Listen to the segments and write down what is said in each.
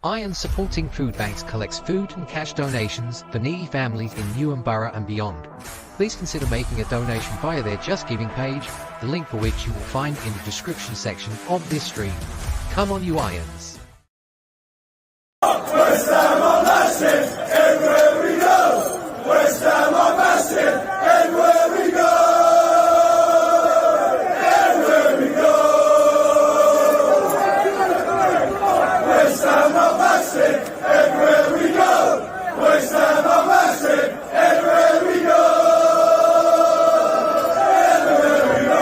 Iron Supporting Food Banks collects food and cash donations for needy families in Newham Borough and beyond. Please consider making a donation via their Just Giving page, the link for which you will find in the description section of this stream. Come on, you Irons! West Ham are massive, everywhere we go. West Ham are massive, everywhere we go. Everywhere we go. West Ham are massive, everywhere we go. West Ham are massive, everywhere we go. Everywhere we go.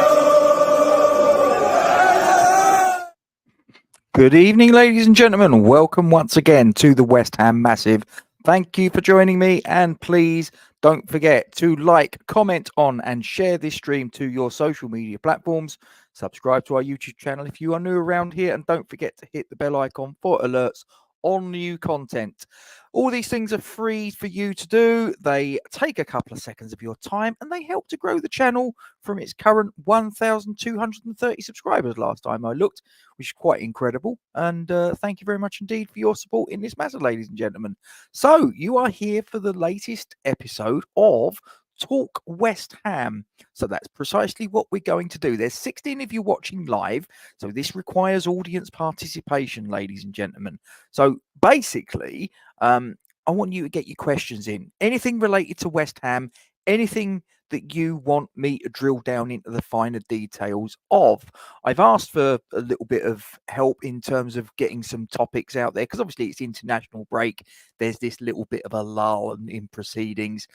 Good evening, ladies and gentlemen. Welcome once again to the West Ham Massive. Thank you for joining me, and please don't forget to like, comment on, and share this stream to your social media platforms. Subscribe to our YouTube channel if you are new around here, and don't forget to hit the bell icon for alerts on new content. All these things are free for you to do. They take a couple of seconds of your time, and they help to grow the channel from its current 1,230 subscribers last time I looked, which is quite incredible. And thank you very much indeed for your support in this matter, ladies and gentlemen. So you are here for the latest episode of Talk West Ham. So that's precisely what we're going to do. There's 16 of you watching live, so this requires audience participation, ladies and gentlemen. So basically, I want you to get your questions in. Anything related to West Ham, anything that you want me to drill down into the finer details of. I've asked for a little bit of help in terms of getting some topics out there, because obviously it's international break. There's this little bit of a lull in proceedings.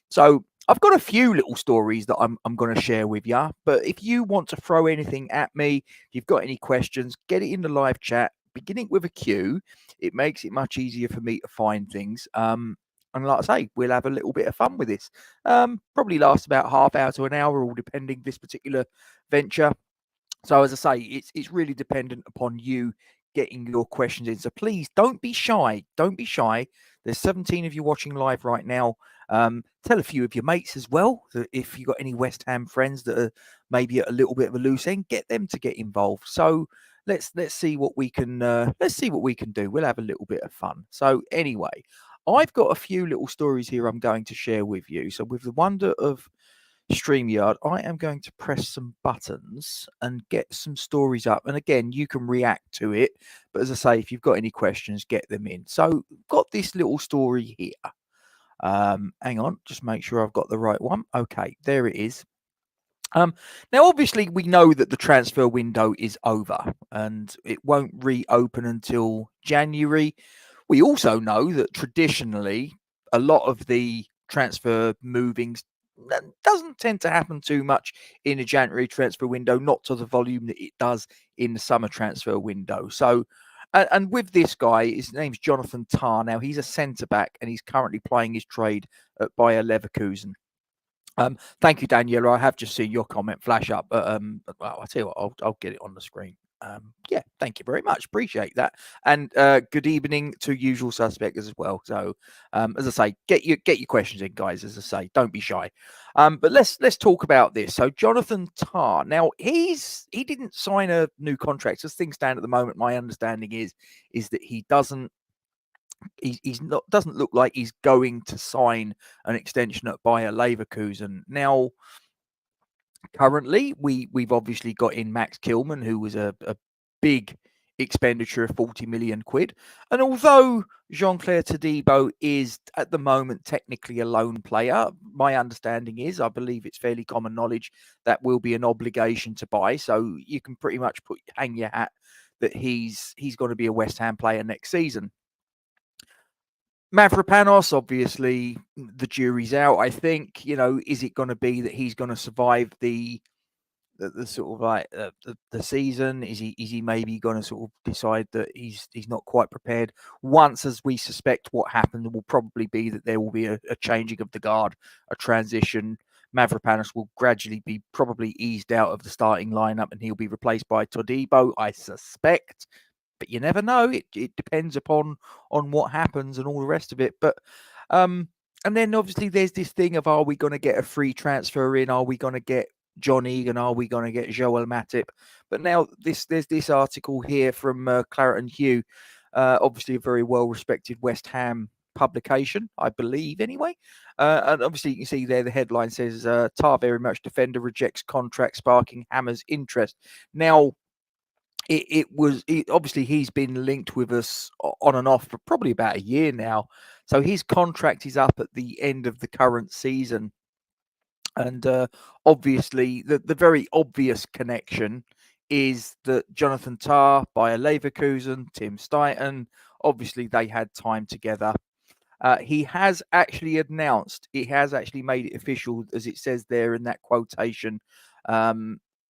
So I've got a few little stories that I'm going to share with you. But if you want to throw anything at me, if you've got any questions, get it in the live chat, beginning with a Q. It makes it much easier for me to find things. And like I say, we'll have a little bit of fun with this. Probably last about half hour to an hour, all depending this particular venture. So as I say, it's really dependent upon you getting your questions in. So please don't be shy. Don't be shy. There's 17 of you watching live right now. Tell a few of your mates as well that if you've got any West Ham friends that are maybe at a little bit of a loose end, get them to get involved. So let's see what we can do. We'll have a little bit of fun. So anyway, I've got a few little stories here I'm going to share with you. So with the wonder of StreamYard, I am going to press some buttons and get some stories up. And again, you can react to it. But as I say, if you've got any questions, get them in. So got this little story here. Hang on, just make sure I've got the right one. Okay, there it is. Now, obviously, we know that the transfer window is over and it won't reopen until January. We also know that traditionally, a lot of the transfer movings doesn't tend to happen too much in a January transfer window, not to the volume that it does in the summer transfer window. So, and with this guy, his name's Jonathan Tah. Now, he's a centre-back and he's currently playing his trade at Bayer Leverkusen. Thank you, Daniela. I have just seen your comment flash up. Well, I'll tell you what, I'll get it on the screen. Yeah, thank you very much. Appreciate that. And good evening to usual suspects as well. So, as I say, get your questions in, guys. As I say, don't be shy. But let's talk about this. So, Jonathan Tah. Now, he didn't sign a new contract. As things stand at the moment, my understanding is that he doesn't look like he's going to sign an extension at Bayer Leverkusen. Now, currently, we've obviously got in Max Kilman, who was a big expenditure of 40 million quid. And although Jean-Claire Todibo is at the moment technically a loan player, my understanding is, I believe it's fairly common knowledge, that will be an obligation to buy. So you can pretty much hang your hat that he's going to be a West Ham player next season. Mavropanos, obviously, the jury's out. I think, is it going to be that he's going to survive the sort of like the season? Is he maybe going to sort of decide that he's not quite prepared? Once, as we suspect, what happened will probably be that there will be a changing of the guard, a transition. Mavropanos will gradually be probably eased out of the starting lineup, and he'll be replaced by Todibo, I suspect. But you never know. It depends upon what happens and all the rest of it. But and then obviously there's this thing of, are we going to get a free transfer in? Are we going to get John Egan? Are we going to get Joel Matip? But now there's this article here from Claret and Hugh obviously a very well-respected West Ham publication, I believe, anyway. And obviously, you can see there the headline says, Tar very much defender rejects contract, sparking Hammer's interest. Now, obviously he's been linked with us on and off for probably about a year now. So his contract is up at the end of the current season. And obviously, the very obvious connection is that Jonathan Tah, Bayer Leverkusen, Tim Stuyton, obviously they had time together. He has actually announced, he has actually made it official, as it says there in that quotation.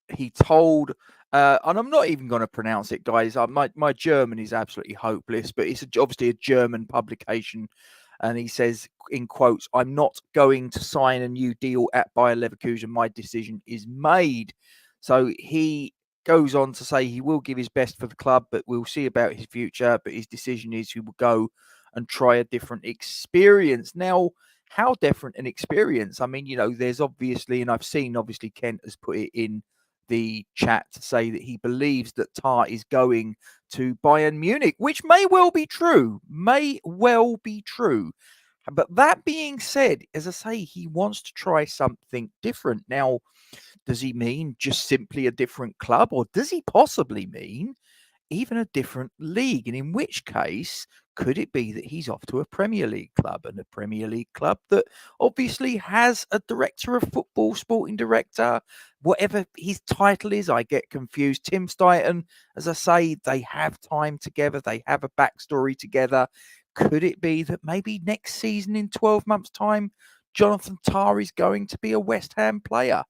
He told, and I'm not even going to pronounce it, guys. My German is absolutely hopeless, but it's obviously a German publication. And he says, in quotes, "I'm not going to sign a new deal at Bayer Leverkusen. My decision is made." So he goes on to say he will give his best for the club, but we'll see about his future. But his decision is he will go and try a different experience. Now, how different an experience? I mean, there's obviously, and I've seen, obviously, Kent has put it in the chat to say that he believes that Tar is going to Bayern Munich, which may well be true. But that being said, as I say, he wants to try something different. Now, does he mean just simply a different club, or does he possibly mean even a different league? And in which case, could it be that he's off to a Premier League club, and a Premier League club that obviously has a director of football, sporting director, whatever his title is? I get confused. Tim Stuyton, as I say, they have time together. They have a backstory together. Could it be that maybe next season, in 12 months' time, Jonathan Tah is going to be a West Ham player?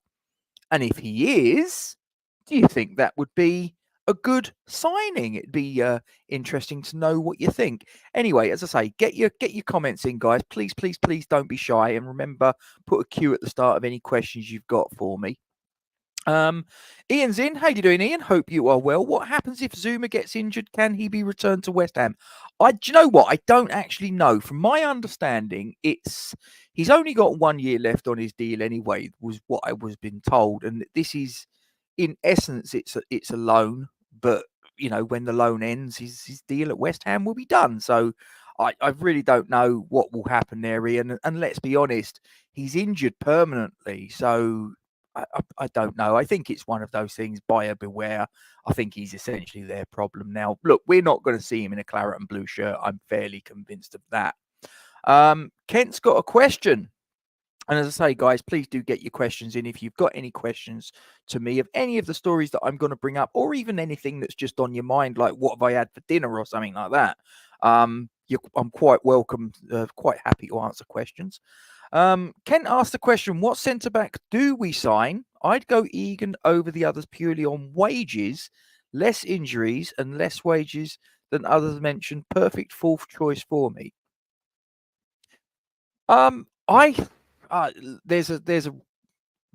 And if he is, do you think that would be a good signing? It'd be interesting to know what you think. Anyway, as I say, get your comments in, guys. Please, please, please don't be shy. And remember, put a Q at the start of any questions you've got for me. Ian's in. How you doing, Ian? Hope you are well. What happens if Zuma gets injured? Can he be returned to West Ham? Do you know what? I don't actually know. From my understanding, he's only got 1 year left on his deal anyway, was what I was been told. And this is, in essence, it's a loan, but when the loan ends, his deal at West Ham will be done. So I really don't know what will happen there, Ian. And let's be honest, he's injured permanently. So I don't know. I think it's one of those things, buyer beware. I think he's essentially their problem now. Look, we're not going to see him in a claret and blue shirt. I'm fairly convinced of that. Kent's got a question. And as I say, guys, please do get your questions in. If you've got any questions to me of any of the stories that I'm going to bring up, or even anything that's just on your mind, like what have I had for dinner or something like that, I'm quite welcome, quite happy to answer questions. Kent asked the question, what centre-back do we sign? I'd go Egan over the others purely on wages, less injuries and less wages than others mentioned. Perfect fourth choice for me. There's a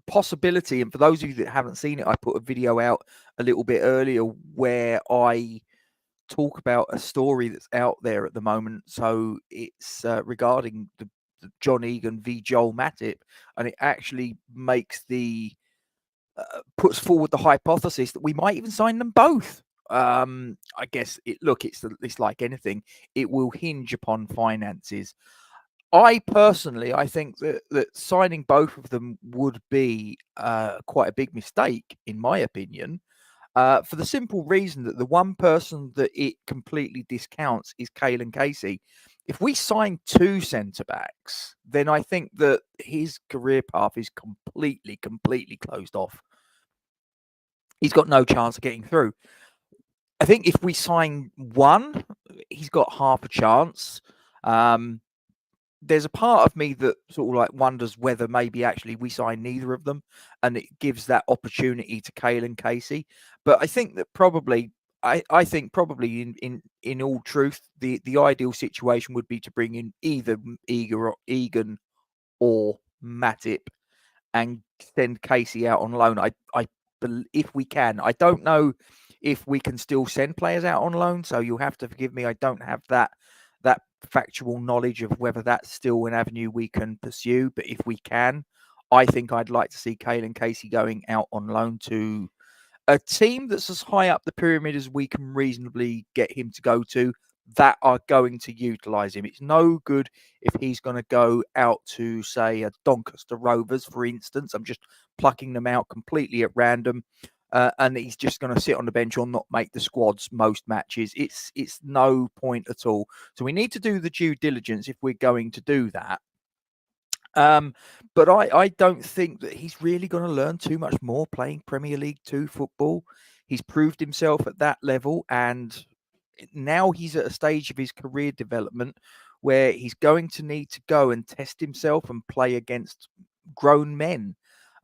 possibility, and for those of you that haven't seen it, I put a video out a little bit earlier where I talk about a story that's out there at the moment. So it's regarding the John Egan v Joel Matip, and it actually makes puts forward the hypothesis that we might even sign them both. I guess it's like anything; it will hinge upon finances. I think that signing both of them would be quite a big mistake, in my opinion, for the simple reason that the one person that it completely discounts is Caelan Casey. If we sign two centre-backs, then I think that his career path is completely closed off. He's got no chance of getting through. I think if we sign one, he's got half a chance. There's a part of me that sort of like wonders whether maybe actually we sign neither of them and it gives that opportunity to Caelan Casey. But I think that probably, I think probably in all truth, the ideal situation would be to bring in either Egan or Matip and send Casey out on loan. If we can. I don't know if we can still send players out on loan, so you'll have to forgive me. I don't have that factual knowledge of whether that's still an avenue we can pursue. But if we can, I think I'd like to see Caelan Casey going out on loan to a team that's as high up the pyramid as we can reasonably get him to go to, that are going to utilise him. It's no good if he's going to go out to, say, a Doncaster Rovers, for instance. I'm just plucking them out completely at random. And he's just going to sit on the bench or not make the squads most matches. It's no point at all. So we need to do the due diligence if we're going to do that. But I don't think that he's really going to learn too much more playing Premier League 2 football. He's proved himself at that level, and now he's at a stage of his career development where he's going to need to go and test himself and play against grown men.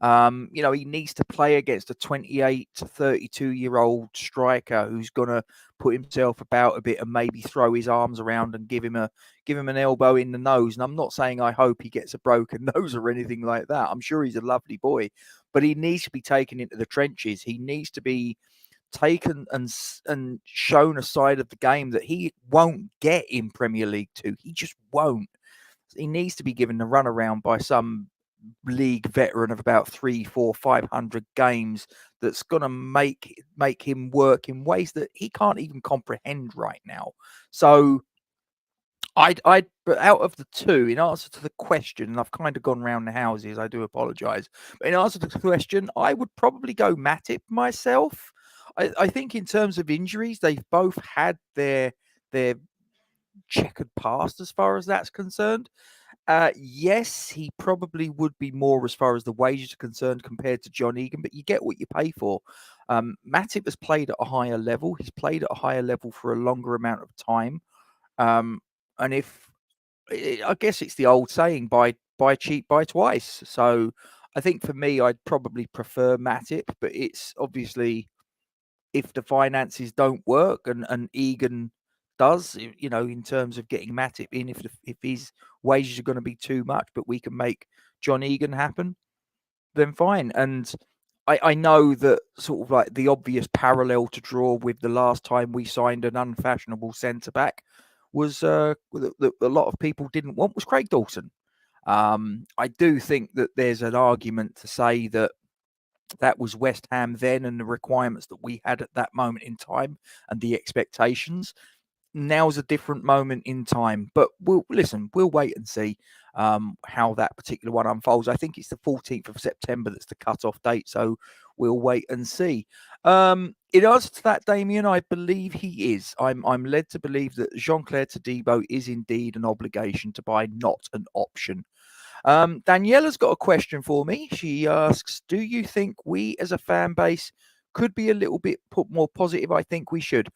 He needs to play against a 28 to 32-year-old striker who's going to put himself about a bit and maybe throw his arms around and give him an elbow in the nose. And I'm not saying I hope he gets a broken nose or anything like that. I'm sure he's a lovely boy, but he needs to be taken into the trenches. He needs to be taken and shown a side of the game that he won't get in Premier League 2. He just won't. He needs to be given the runaround by some league veteran of about 300, 400, 500 games that's going to make him work in ways that he can't even comprehend right now. So but out of the two, in answer to the question, and I've kind of gone round the houses, I do apologise, but in answer to the question, I would probably go Matip myself. I think in terms of injuries, they've both had their checkered past as far as that's concerned. Yes, he probably would be more as far as the wages are concerned compared to John Egan, but you get what you pay for. Matip has played at a higher level. He's played at a higher level for a longer amount of time. And I guess it's the old saying, buy cheap, buy twice. So I think for me, I'd probably prefer Matip, but it's obviously if the finances don't work and Egan does, in terms of getting Matip in, if his wages are going to be too much, but we can make John Egan happen, then fine. And I know that sort of like the obvious parallel to draw with the last time we signed an unfashionable centre-back was that a lot of people didn't want was Craig Dawson. I do think that there's an argument to say that was West Ham then and the requirements that we had at that moment in time and the expectations. Now's a different moment in time, but we'll wait and see how that particular one unfolds. I think it's the 14th of September that's the cut-off date, so we'll wait and see. In answer to that, Damien, I believe he is. I'm led to believe that Jean-Claire Todibo is indeed an obligation to buy, not an option. Daniela's got a question for me. She asks, do you think we as a fan base could be a little bit more positive? I think we should.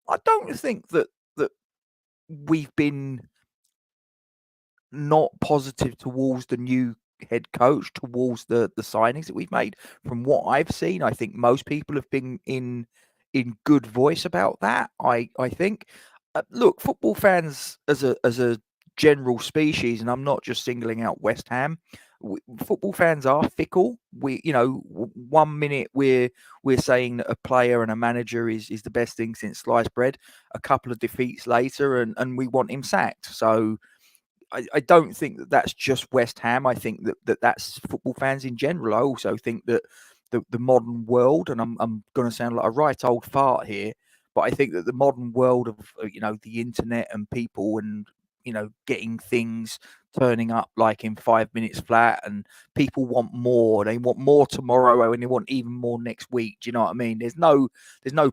I don't think that we've been not positive towards the new head coach, towards the signings that we've made. From what I've seen, I think most people have been in good voice about that. I think. Look, football fans as a general species, and I'm not just singling out West Ham. Football fans are fickle. We, 1 minute we're saying that a player and a manager is the best thing since sliced bread. A couple of defeats later, and we want him sacked. So I don't think that that's just West Ham. I think that's football fans in general. I also think that the modern world, and I'm going to sound like a right old fart here, but I think that the modern world of the internet and people and getting things turning up like in 5 minutes flat, and people want more. They want more tomorrow, and they want even more next week. Do you know what I mean? There's no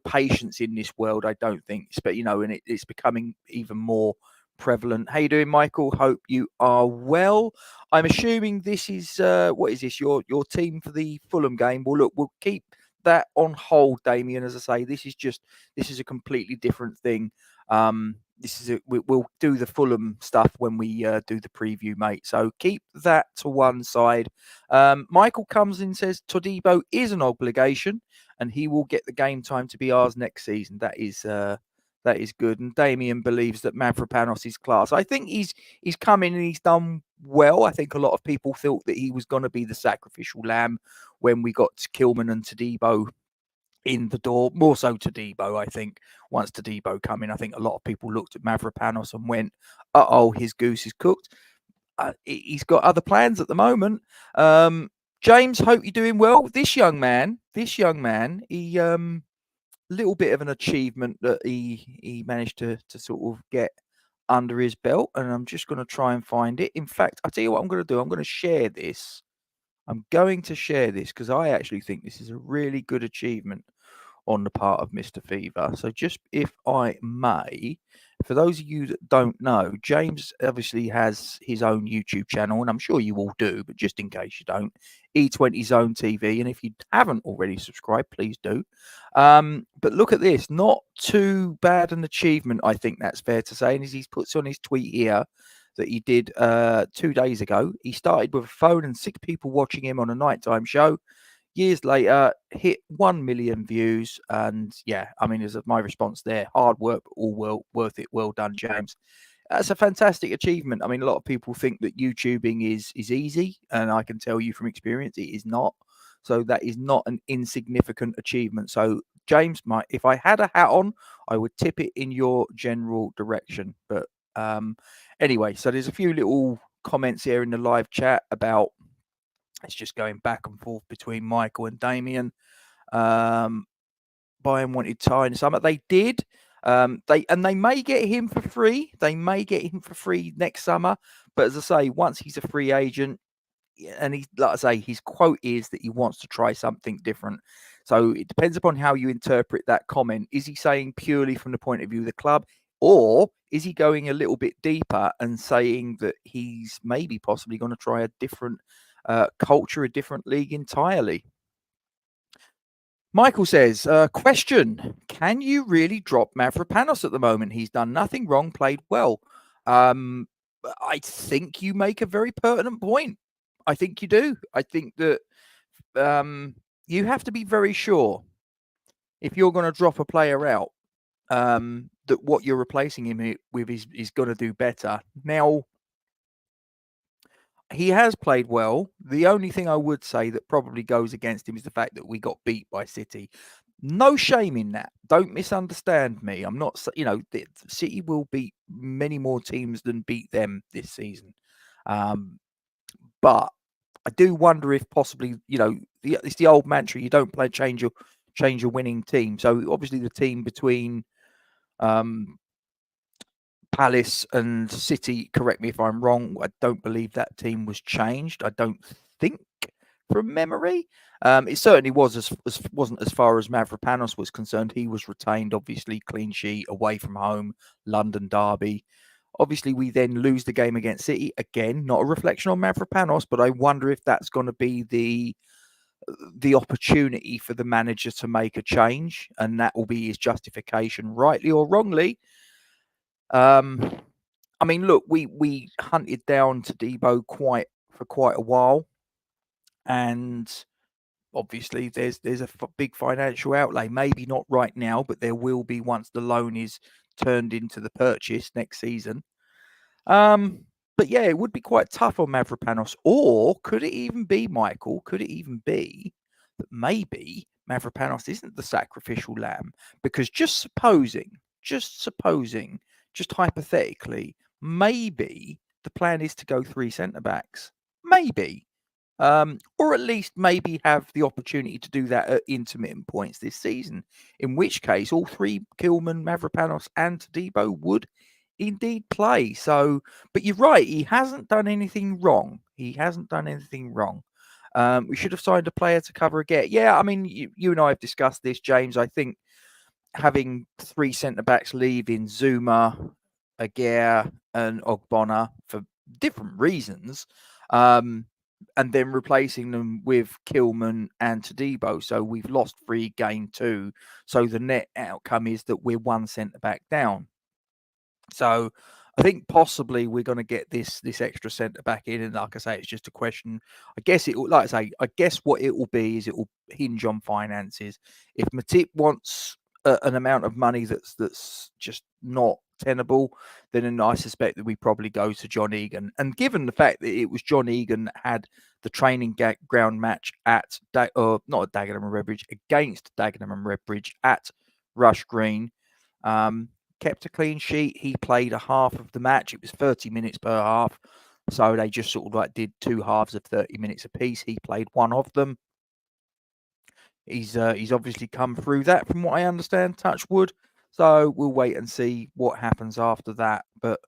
patience in this world, I don't think. But and it's becoming even more prevalent. How you doing, Michael? Hope you are well. I'm assuming this is what is this? Your team for the Fulham game? Well, look, we'll keep that on hold, Damien. As I say, this is a completely different thing. We'll do the Fulham stuff when we do the preview, mate. So keep that to one side. Michael comes in and says Todibo is an obligation, and he will get the game time to be ours next season. That is good. And Damien believes that Mavropanos is class. I think he's come in and he's done well. I think a lot of people thought that he was going to be the sacrificial lamb when we got Kilman and Todibo in the door. More so Todibo, I think. Once Todibo come in, I think a lot of people looked at Mavropanos and went, uh-oh, his goose is cooked. He's got other plans at the moment. James, hope you're doing well. This young man, he little bit of an achievement that he managed to sort of get under his belt, and I'm just going to try and find it. In fact, I'll tell you what I'm going to do. I'm going to share this. I'm going to share this because I actually think this is a really good achievement on the part of Mr. Fever. So just if I may, for those of you that don't know, James obviously has his own YouTube channel, and I'm sure you all do, but just in case you don't, E20 Zone TV. And if you haven't already subscribed, please do. But look at this, not too bad an achievement, I think that's fair to say. And as he puts on his tweet here that he did 2 days ago, he started with a phone and 6 people watching him on a nighttime show. Years later, hit 1 million views, and yeah, I mean, as my response there, hard work, but all worth it. Well done, James. That's a fantastic achievement. I mean, a lot of people think that YouTubing is easy, and I can tell you from experience, it is not. So that is not an insignificant achievement. So James, if I had a hat on, I would tip it in your general direction. But anyway, so there's a few little comments here in the live chat about. It's just going back and forth between Michael and Damien. Bayern wanted Ty in the summer. They did. They may get him for free. They may get him for free next summer. But as I say, once he's a free agent, and he's, like I say, his quote is that he wants to try something different. So it depends upon how you interpret that comment. Is he saying purely from the point of view of the club, or is he going a little bit deeper and saying that he's maybe possibly going to try a different culture, a different league entirely? Michael says, question, can you really drop Mavropanos at the moment? He's done nothing wrong, played well. I think you make a very pertinent point. I think you do. I think that you have to be very sure if you're going to drop a player out, that what you're replacing him with is going to do better. Now, he has played well. The only thing I would say that probably goes against him is the fact that we got beat by City. No shame in that. Don't misunderstand me. I'm not, City will beat many more teams than beat them this season. But I do wonder if possibly, it's the old mantra: you don't play change your winning team. So obviously the team between Palace and City, correct me if I'm wrong, I don't believe that team was changed. I don't think, from memory. It certainly wasn't as far as Mavropanos was concerned. He was retained, obviously, clean sheet, away from home, London derby. Obviously, we then lose the game against City. Again, not a reflection on Mavropanos, but I wonder if that's going to be the opportunity for the manager to make a change, and that will be his justification, rightly or wrongly. I mean, look, we hunted down Todibo for quite a while, and obviously there's a big financial outlay. Maybe not right now, but there will be once the loan is turned into the purchase next season. But yeah, it would be quite tough on Mavropanos. Or could it even be, Michael? Could it even be that maybe Mavropanos isn't the sacrificial lamb? Because just supposing, just hypothetically, maybe the plan is to go 3 centre backs. Maybe. Or at least maybe have the opportunity to do that at intermittent points this season. In which case, all 3, Kilman, Mavropanos, and Todibo, would indeed play. So, but you're right, he hasn't done anything wrong. We should have signed a player to cover a get. Yeah, I mean, you and I have discussed this, James. I think having 3 centre backs leaving, Zuma, Aguirre, and Ogbonna, for different reasons, and then replacing them with Kilman and Todibo. So we've lost 3, gained 2. So the net outcome is that we're 1 centre back down. So I think possibly we're going to get this extra centre back in, and like I say, it's just a question. I guess what it will be is it will hinge on finances. If Matip wants an amount of money that's just not tenable, then I suspect that we probably go to John Egan. And given the fact that it was John Egan that had the training ground match not at Dagenham and Redbridge, against Dagenham and Redbridge at Rush Green, kept a clean sheet. He played a half of the match. It was 30 minutes per half. So they just sort of did 2 halves of 30 minutes apiece. He played one of them. He's obviously come through that, from what I understand. Touch wood. So we'll wait and see what happens after that. But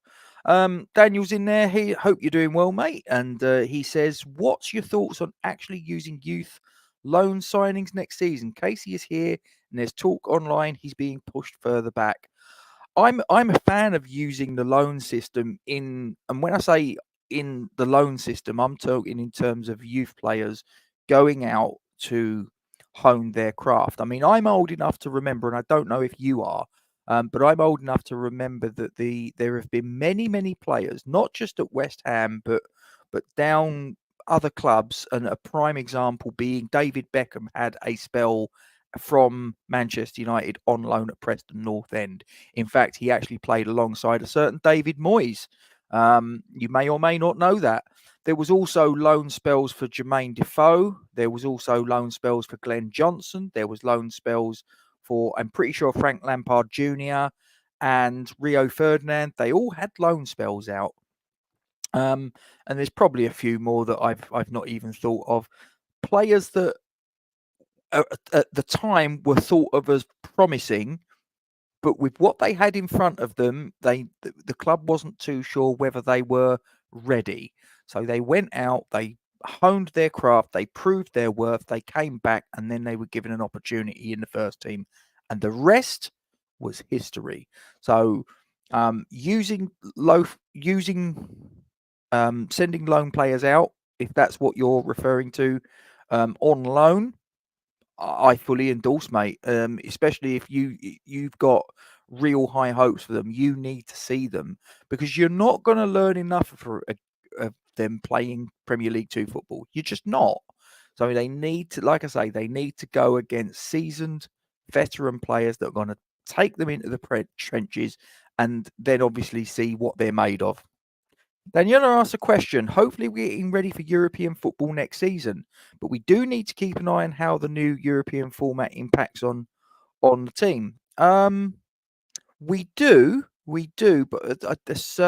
Daniel's in there. He hope you're doing well, mate. And he says, "What's your thoughts on actually using youth loan signings next season? Casey is here, and there's talk online he's being pushed further back." I'm a fan of using the loan system and when I say in the loan system, I'm talking in terms of youth players going out to hone their craft. I mean, I'm old enough to remember, and I don't know if you are, but I'm old enough to remember that there have been many players, not just at West Ham, but down other clubs, and a prime example being David Beckham had a spell from Manchester United on loan at Preston North End. In fact, he actually played alongside a certain David Moyes. You may or may not know that. There was also loan spells for Jermaine Defoe. There was also loan spells for Glenn Johnson. There was loan spells for, I'm pretty sure, Frank Lampard Jr. and Rio Ferdinand. They all had loan spells out. And there's probably a few more that I've not even thought of. Players that at the time were thought of as promising, but with what they had in front of them, the club wasn't too sure whether they were ready. So they went out, they honed their craft, they proved their worth, they came back, and then they were given an opportunity in the first team, and the rest was history. So using sending loan players out, if that's what you're referring to, on loan, I fully endorse, mate. Especially if you've got real high hopes for them, you need to see them, because you're not going to learn enough of them playing Premier League Two football. You're just not. So they need to, like I say, they need to go against seasoned veteran players that are going to take them into the trenches, and then obviously see what they're made of. Daniela asked a question. Hopefully, we're getting ready for European football next season, but we do need to keep an eye on how the new European format impacts on the team. We do, but this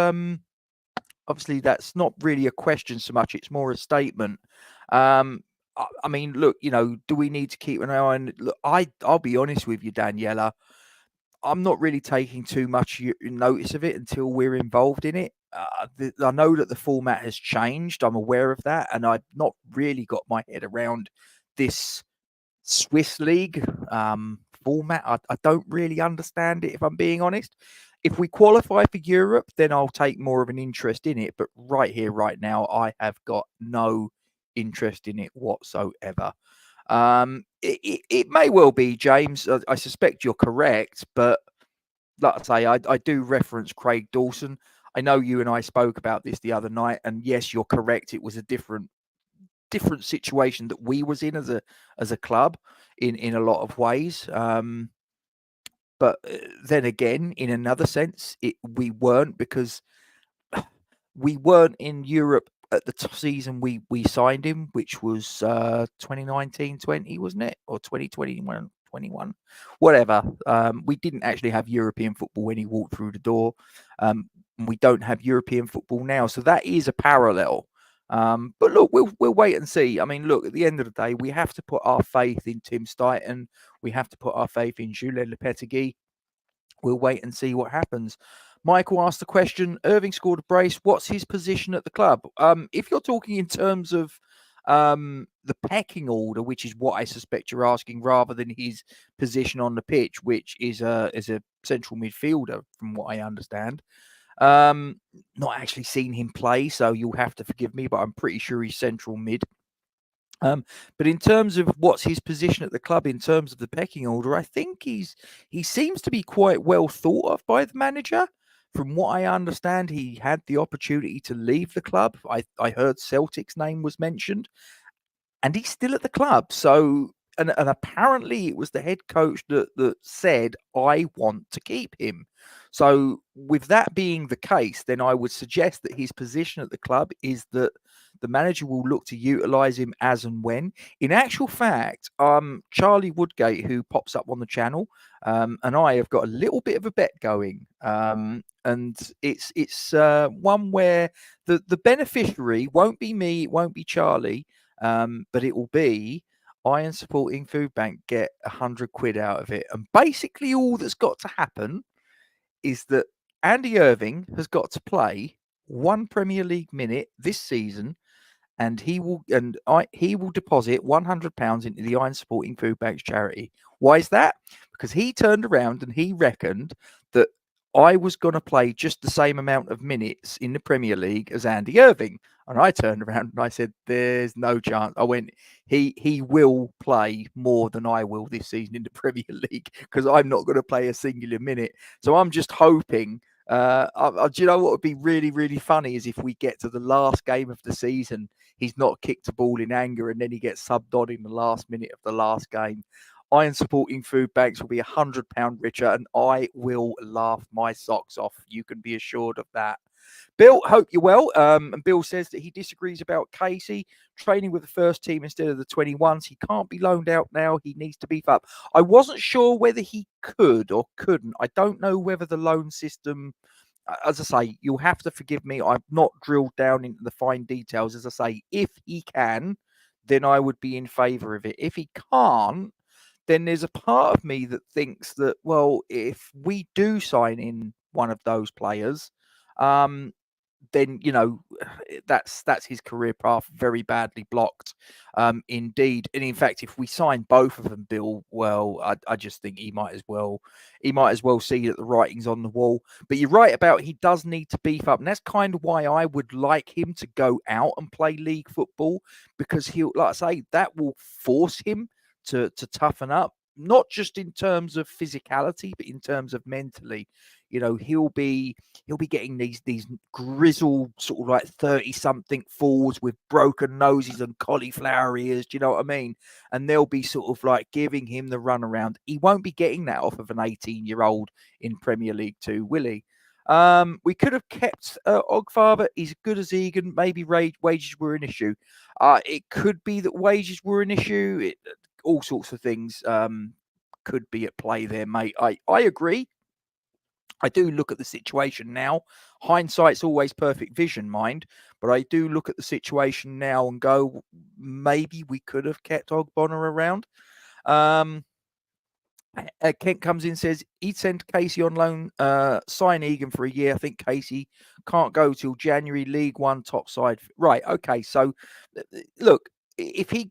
obviously that's not really a question so much. It's more a statement. I mean, look, do we need to keep an eye on? Look, I'll be honest with you, Daniela. I'm not really taking too much notice of it until we're involved in it. I know that the format has changed. I'm aware of that, and I've not really got my head around this Swiss league format. I don't really understand it, if I'm being honest. If we qualify for Europe, then I'll take more of an interest in it. But right here, right now, I have got no interest in it whatsoever. It may well be, James. I suspect you're correct, but like I say, I do reference Craig Dawson. I know you and I spoke about this the other night, and yes, you're correct. It was a different situation that we was in as a club in a lot of ways. But then again, in another sense, we weren't, because we weren't in Europe at the season we signed him, which was 2019-20, wasn't it? Or 2021-21, whatever. We didn't actually have European football when he walked through the door. We don't have European football now, so that is a parallel. But look, we'll wait and see. I mean, look, at the end of the day, we have to put our faith in Tim Stuyton. We have to put our faith in Julien Lopetegui. We'll wait and see what happens. Michael asked the question, Irving scored a brace. What's his position at the club? If you're talking in terms of the pecking order, which is what I suspect you're asking, rather than his position on the pitch, which is a central midfielder, from what I understand. Not actually seen him play, so you'll have to forgive me, but I'm pretty sure he's central mid. But in terms of what's his position at the club, in terms of the pecking order, I think he seems to be quite well thought of by the manager. From what I understand, he had the opportunity to leave the club. I heard Celtic's name was mentioned, and he's still at the club. So, and apparently it was the head coach that said, I want to keep him. So with that being the case, then I would suggest that his position at the club is that the manager will look to utilize him as and when. In actual fact, Charlie Woodgate, who pops up on the channel, and I have got a little bit of a bet going. And it's one where the beneficiary won't be me, it won't be Charlie, but it will be Iron Supporting Food Bank get £100 out of it. And basically all that's got to happen is that Andy Irving has got to play one Premier League minute this season, and he will deposit £100 into the Iron Supporting Food Bank's charity. Why is that? Because he turned around and he reckoned that I was going to play just the same amount of minutes in the Premier League as Andy Irving. And I turned around and I said, there's no chance. I went, he will play more than I will this season in the Premier League, because I'm not going to play a singular minute. So I'm just hoping. Do you know what would be really, really funny is if we get to the last game of the season, he's not kicked a ball in anger, and then he gets subbed on in the last minute of the last game. Iron Supporting Food Banks will be £100 richer, and I will laugh my socks off. You can be assured of that. Bill, hope you're well. And Bill says that he disagrees about Casey training with the first team instead of the 21s. He can't be loaned out now. He needs to beef up. I wasn't sure whether he could or couldn't. I don't know whether the loan system, as I say, you'll have to forgive me. I've not drilled down into the fine details. As I say, if he can, then I would be in favour of it. If he can't, then there's a part of me that thinks that, well, if we do sign in one of those players, then, you know, that's his career path very badly blocked, indeed. And in fact, if we sign both of them, Bill, well, I just think he might as well see that the writing's on the wall. But you're right about he does need to beef up, and that's kind of why I would like him to go out and play league football, because he'll, like I say, that will force him to toughen up, not just in terms of physicality, but in terms of mentally. You know, he'll be getting these grizzled sort of like 30-something forwards with broken noses and cauliflower ears. Do you know what I mean? And they'll be sort of like giving him the runaround. He won't be getting that off of an 18-year-old in Premier League 2, will he? We could have kept Ogfather. He's good as Egan. Maybe wages were an issue. It could be that wages were an issue. All sorts of things could be at play there, mate. I agree. I do look at the situation now. Hindsight's always perfect vision, mind. But I do look at the situation now and go, maybe we could have kept Ogbonna around. Kent comes in, says he'd send Casey on loan, sign Egan for a year. I think Casey can't go till January. League One top side. Right. Okay. So, look, if we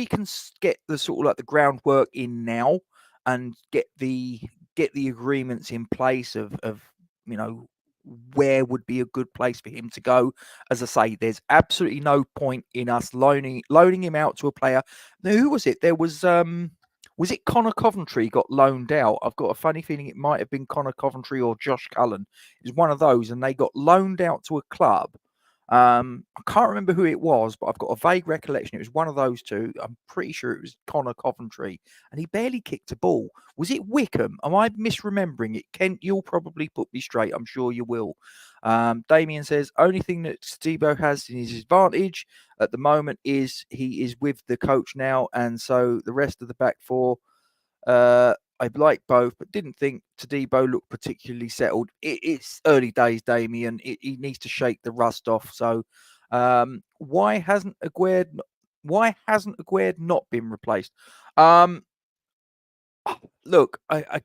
can get the sort of like the groundwork in now and get the agreements in place of you know, where would be a good place for him to go. As I say, there's absolutely no point in us loaning him out to a player. Now, who was it? There was it Connor Coventry got loaned out? I've got a funny feeling it might have been Connor Coventry or Josh Cullen. It was one of those, and they got loaned out to a club. I can't remember who it was, but I've got a vague recollection. It was one of those two. I'm pretty sure it was Connor Coventry, and he barely kicked a ball. Was it Wickham? Am I misremembering it? Kent, you'll probably put me straight. I'm sure you will. Damien says, only thing that Stebo has in his advantage at the moment is he is with the coach now, and so the rest of the back four, I like both, but didn't think Tadibo looked particularly settled. It's early days, Damien. He needs to shake the rust off. So, why hasn't Aguerd not been replaced? Look, I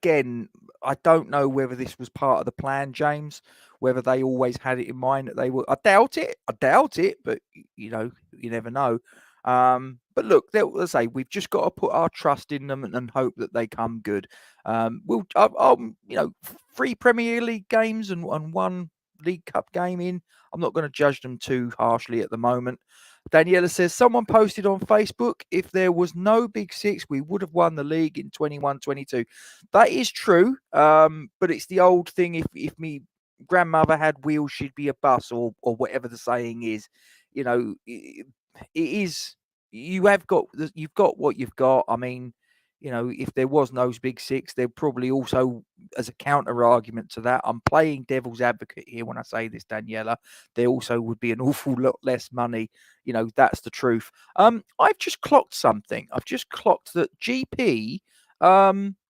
don't know whether this was part of the plan, James. Whether they always had it in mind that they were. I doubt it, but you know, you never know. But look, let's say we've just got to put our trust in them and hope that they come good. You know, 3 Premier League games and 1 League Cup game in. I'm not going to judge them too harshly at the moment. Daniela says, someone posted on Facebook, if there was no Big Six, we would have won the league in 21-22. That is true, but it's the old thing, if me grandmother had wheels, she'd be a bus, or whatever the saying is. You know, it is, you've got what you've got. I mean, you know, if there was no Big Six, they'd probably also, as a counter argument to that, I'm playing devil's advocate here when I say this, Daniela, there also would be an awful lot less money. You know, that's the truth. I've just clocked something. I've just clocked that GP has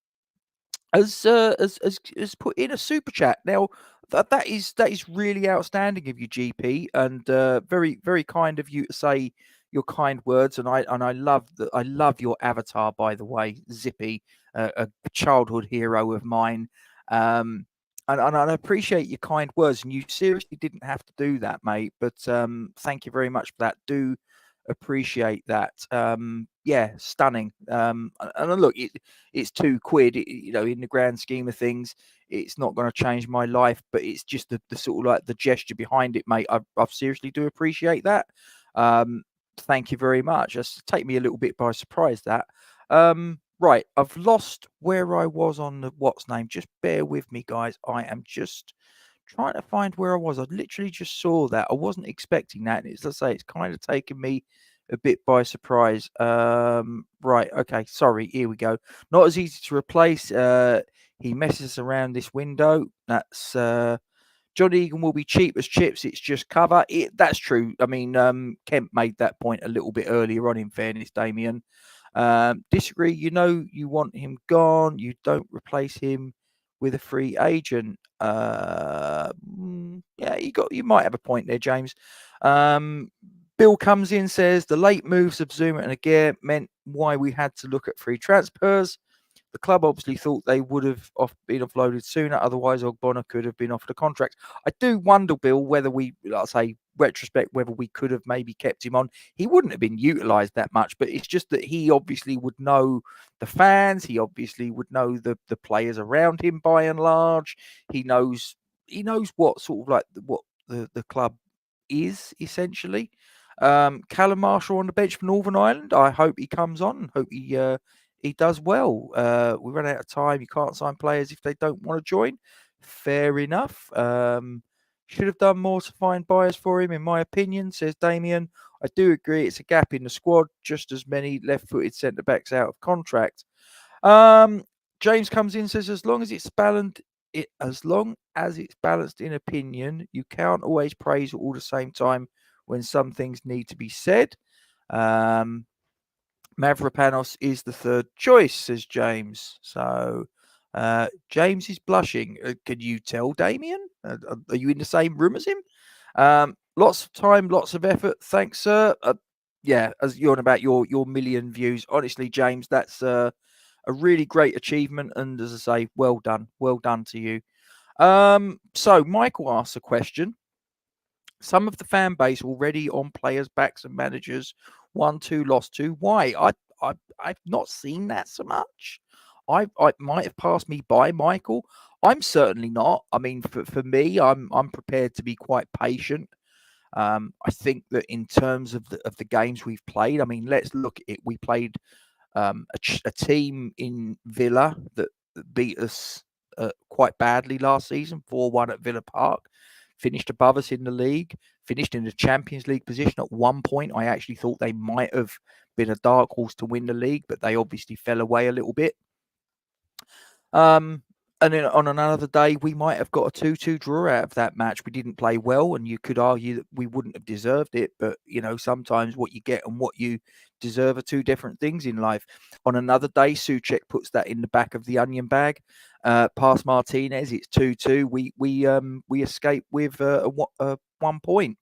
put in a super chat. Now, that is really outstanding of you, GP, and very, very kind of you to say, your kind words, and I love your avatar, by the way, Zippy, a childhood hero of mine. And I appreciate your kind words, and you seriously didn't have to do that, mate. But thank you very much for that. Do appreciate that. Yeah, stunning. And look, it's £2, in the grand scheme of things, it's not going to change my life, but it's just the sort of like the gesture behind it, mate. I seriously do appreciate that. Thank you very much. That's take me a little bit by surprise, that. Right, I've lost where I was on the what's name. Just bear with me, guys. I am just trying to find where I was. I literally just saw that. I wasn't expecting that. As I say, it's kind of taken me a bit by surprise. Right, okay, sorry. Here we go. Not as easy to replace. He messes around this window. That's John Egan will be cheap as chips. It's just cover. That's true. I mean, Kemp made that point a little bit earlier on, in fairness, Damien. Disagree. You want him gone. You don't replace him with a free agent. Yeah, you might have a point there, James. Bill comes in, says the late moves of Zuma and Aguirre meant why we had to look at free transfers. The club obviously thought they would have been offloaded sooner. Otherwise, Ogbonna could have been offered a contract. I do wonder, Bill, whether retrospect, whether we could have maybe kept him on. He wouldn't have been utilised that much, but it's just that he obviously would know the fans. He obviously would know the players around him by and large. He knows what sort of like what the club is essentially. Callum Marshall on the bench for Northern Ireland. I hope he comes on. Hope he does well. We run out of time. You can't sign players if they don't want to join. Fair enough. Should have done more to find buyers for him, in my opinion, says Damien. I do agree it's a gap in the squad, just as many left-footed centre-backs out of contract. James comes in, says, as long as it's balanced in opinion, you can't always praise all the same time when some things need to be said. Mavropanos is the third choice, says James. So James is blushing. Can you tell, Damien? Are you in the same room as him? Lots of time, lots of effort. Thanks, sir. Yeah, as you're on about your million views. Honestly, James, that's a really great achievement. And as I say, well done. Well done to you. So Michael asks a question. Some of the fan base already on players' backs and managers 1-2 lost to. Why? I've not seen that so much. I might have passed me by, Michael. I'm certainly not. I mean, for me, I'm prepared to be quite patient. I think that in terms of the games we've played, I mean, let's look at it. We played a team in Villa that beat us quite badly last season, 4-1 at Villa Park. Finished above us in the league, finished in the Champions League position. At one point, I actually thought they might have been a dark horse to win the league, but they obviously fell away a little bit. And then on another day, we might have got a 2-2 draw out of that match. We didn't play well, and you could argue that we wouldn't have deserved it. But, sometimes what you get and what you deserve are two different things in life. On another day, Souček puts that in the back of the onion bag. Past Martinez, it's 2-2. We escape with 1 point.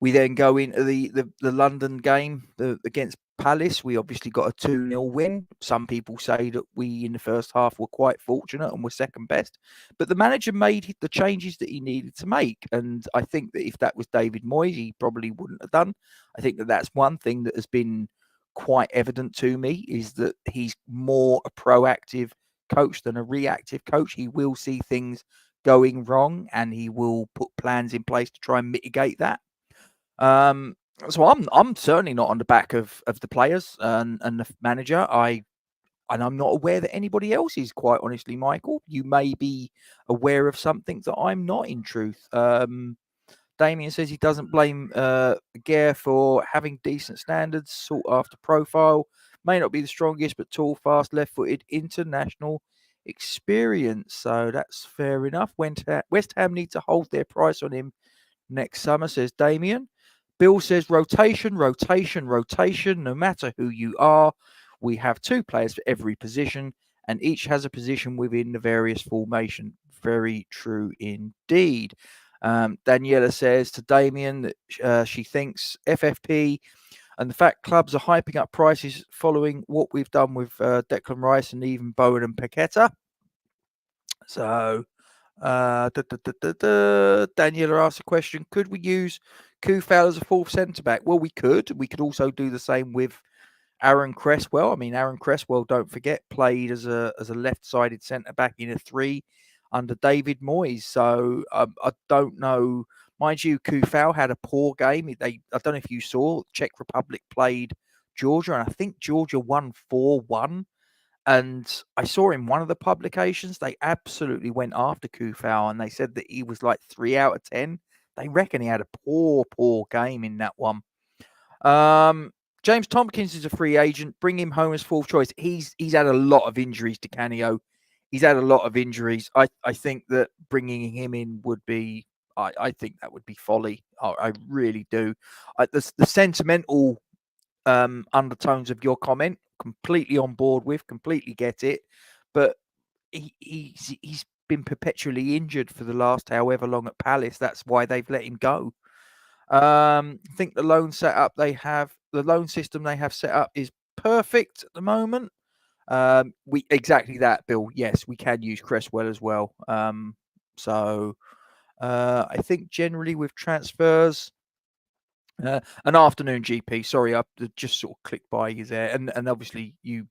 We then go into the London game against Palace. We obviously got a 2-0 win. Some people say that we, in the first half, were quite fortunate and were second best. But the manager made the changes that he needed to make. And I think that if that was David Moyes, he probably wouldn't have done. I think that that's one thing that has been quite evident to me, is that he's more a proactive coach than a reactive coach. He will see things going wrong and he will put plans in place to try and mitigate that. So I'm certainly not on the back of the players and the manager. I'm not aware that anybody else is, quite honestly, Michael. You may be aware of something that I'm not, in truth. Damien says he doesn't blame Aguirre for having decent standards, sought after profile. May not be the strongest, but tall, fast, left-footed, international experience. So that's fair enough. West Ham need to hold their price on him next summer, says Damien. Bill says rotation, no matter who you are. We have 2 players for every position, and each has a position within the various formation. Very true indeed. Daniela says to Damien that she thinks FFP And the fact clubs are hyping up prices following what we've done with Declan Rice and even Bowen and Paqueta. So, Daniela asked a question: could we use Kufal as a fourth centre back? Well, we could. We could also do the same with Aaron Cresswell. I mean, Aaron Cresswell, don't forget, played as a left-sided centre back in a 3 under David Moyes. So I don't know. Mind you, Kufal had a poor game. I don't know if you saw, Czech Republic played Georgia, and I think Georgia won 4-1. And I saw in one of the publications, they absolutely went after Kufal, and they said that he was like 3 out of 10. They reckon he had a poor game in that one. James Tompkins is a free agent. Bring him home as fourth choice. He's had a lot of injuries to Canio. He's had a lot of injuries. I think that bringing him in would be, I think that would be folly. I really do. The sentimental undertones of your comment, completely on board with, completely get it. But he's been perpetually injured for the last however long at Palace. That's why they've let him go. I think the loan system they have set up is perfect at the moment. We exactly that, Bill. Yes, we can use Cresswell as well. So I think generally with transfers, an afternoon GP. Sorry, I just sort of clicked by you there, and obviously you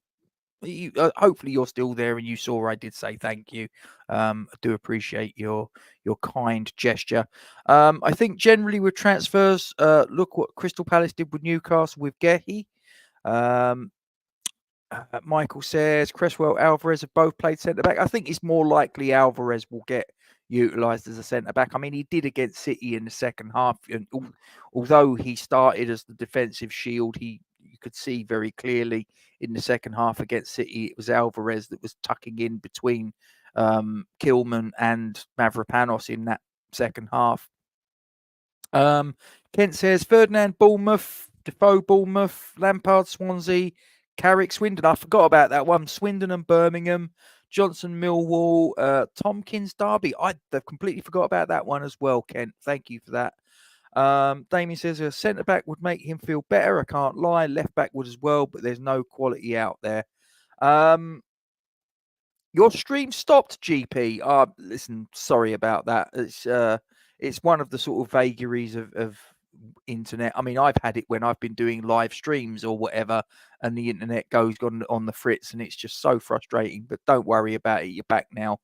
hopefully you're still there and you saw I did say thank you. I do appreciate your kind gesture. I think generally with transfers, look what Crystal Palace did with Newcastle with Gehi. Michael says Cresswell, Alvarez have both played centre back. I think it's more likely Alvarez will get utilised as a centre back. I mean, he did against City in the second half, and although he started as the defensive shield, you could see very clearly in the second half against City, it was Alvarez that was tucking in between Kilman and Mavropanos in that second half. Kent says Ferdinand, Bournemouth, Defoe, Bournemouth, Lampard, Swansea, Carrick, Swindon. I forgot about that one. Swindon and Birmingham, Johnson, Millwall, Tompkins, Derby. I've completely forgot about that one as well, Kent. Thank you for that. Damien says a centre back would make him feel better. I can't lie. Left back would as well, but there's no quality out there. Your stream stopped, GP. Listen, sorry about that. It's one of the sort of vagaries of internet. I mean, I've had it when I've been doing live streams or whatever, and the internet goes on the fritz, and it's just so frustrating. But don't worry about it. You're back now.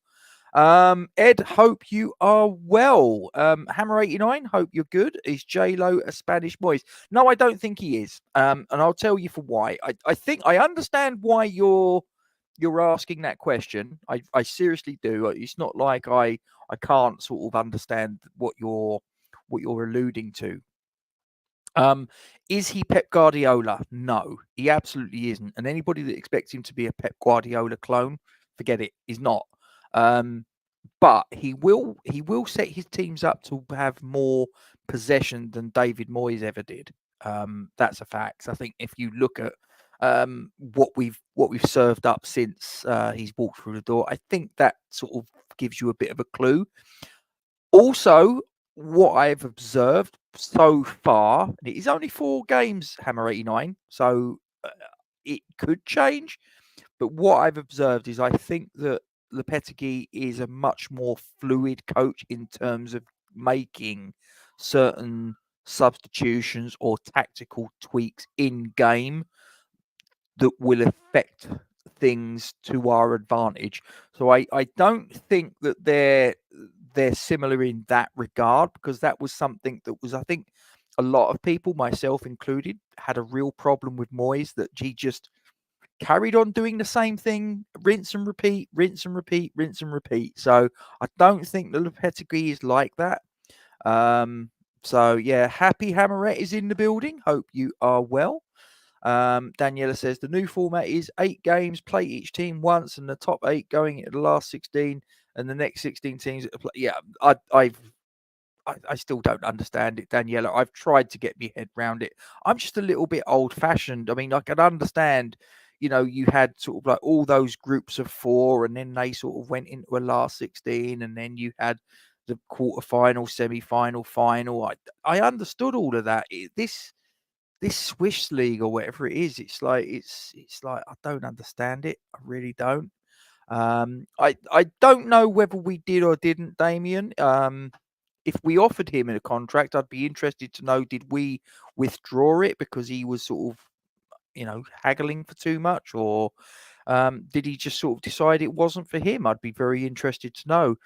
Ed, hope you are well. Hammer89, hope you're good. Is J-Lo a Spanish boy? No, I don't think he is. And I'll tell you for why. I think I understand why you're asking that question. I seriously do. It's not like I can't sort of understand what you're alluding to. Is he Pep Guardiola? No, he absolutely isn't. And anybody that expects him to be a Pep Guardiola clone, forget it. He's not. But he will set his teams up to have more possession than David Moyes ever did. That's a fact. I think if you look at what we've served up since he's walked through the door, I think that sort of gives you a bit of a clue. Also, what I've observed so far, and it is only 4 games, Hammer 89, so it could change. But what I've observed is I think that Lopetegui is a much more fluid coach in terms of making certain substitutions or tactical tweaks in game that will affect things to our advantage. So I don't think that they're similar in that regard, because that was something that was, I think, a lot of people, myself included, had a real problem with Moyes, that he just carried on doing the same thing, rinse and repeat, rinse and repeat, rinse and repeat. So I don't think the Lopetegui is like that. So yeah, Happy Hammerette is in the building. Hope you are well. Daniela says the new format is 8 games, play each team once, and the top 8 going into the last 16, and the next 16 teams. Yeah, I still don't understand it, Daniela. I've tried to get my head around it. I'm just a little bit old-fashioned. I mean, I can understand, you had sort of like all those groups of 4, and then they sort of went into a last 16, and then you had the quarterfinal, semi-final, final. I understood all of that. this Swiss league or whatever it is, it's like I don't understand it. I really don't. I don't know whether we did or didn't, Damien. If we offered him in a contract, I'd be interested to know, did we withdraw it because he was sort of, haggling for too much, or did he just sort of decide it wasn't for him? I'd be very interested to know.